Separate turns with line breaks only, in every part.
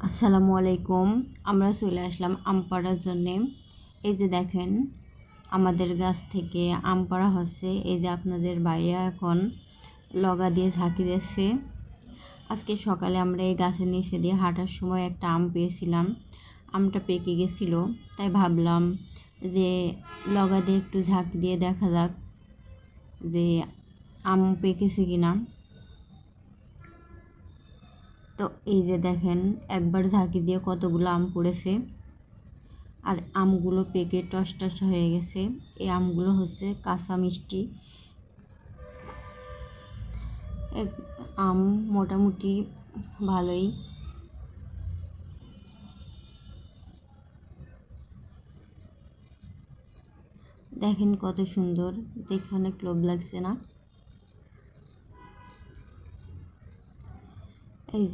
আসসালামু আলাইকুম। আমরা চলে আসলাম আম পাড়ার জন্যে। এই যে দেখেন আমাদের গাছ থেকে আম পাড়া হচ্ছে। এই যে আপনাদের ভাইয়া এখন লগা দিয়ে ঝাঁকি দিচ্ছে। আজকে সকালে আমরা এই গাছের নিচে দিয়ে হাঁটার সময় একটা আম পেয়েছিলাম। আমটা পেকে গেছিল, তাই ভাবলাম যে লগা দিয়ে একটু ঝাঁকি দিয়ে দেখা যাক যে আম পেকেছে কিনা। তো এই যে দেখেন একবার ঝাঁকি দিয়ে কতগুলো আম পড়েছে, আর আমগুলো পেকে টস টস হয়ে গেছে। এই আমগুলো হচ্ছে কাঁচা মিষ্টি আম, মোটামুটি ভালোই। দেখেন কত সুন্দর, দেখে অনেক লোভ লাগছে না? এই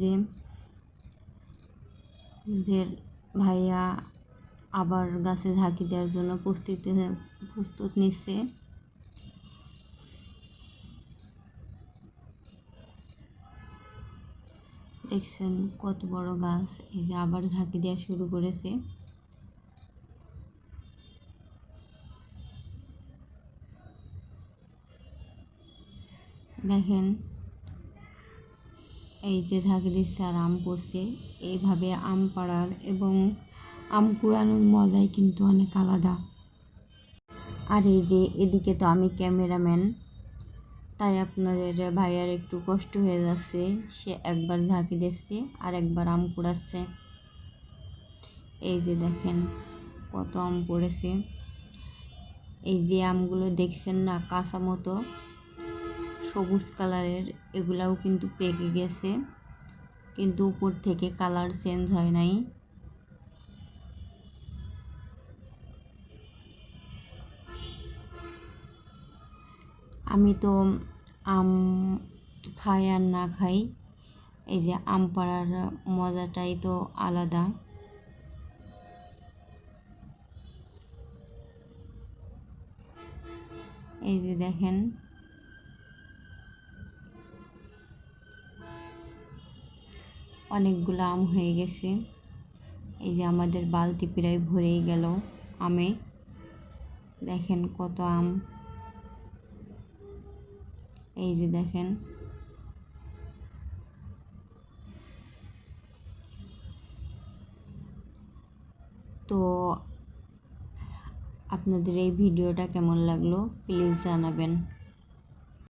যে ভাইয়া আবার গাছে ঝাঁকি দেওয়ার জন্য প্রস্তুত নিচ্ছে। দেখছেন কত বড় গাছ। এই যে আবার ঝাঁকি দেওয়া শুরু করেছে। দেখেন এই যে ঝাঁকি দিচ্ছে আর আম পড়ছে। এইভাবে আম পাড়ার এবং আম কুড়ানোর মজাই কিন্তু অনেক আলাদা। আর এই যে এদিকে তো আমি ক্যামেরাম্যান, তাই আপনাদের ভাইয়ার একটু কষ্ট হয়ে যাচ্ছে। সে একবার ঝাঁকি দিচ্ছে আর একবার আম কুড়াচ্ছে। এই যে দেখেন কত আম পড়েছে। এই যে আমগুলো দেখছেন না, কাঁচা মতো সবুজ কালারের, এগুলাও কিন্তু পেকে গেছে, কিন্তু উপর থেকে কালার চেঞ্জ হয় নাই। আমি তো আম খাই আর না খাই, এই যে আম পাড়ার মজাটাই তো আলাদা। এই যে দেখেন অনেকগুলো আম হয়ে গেছে। এই যে আমাদের বালতি প্রায় ভরেই গেল আমে। দেখেন কত আম। এই যে দেখেন তো আপনাদের এই ভিডিওটা কেমন লাগলো প্লিজ জানাবেন।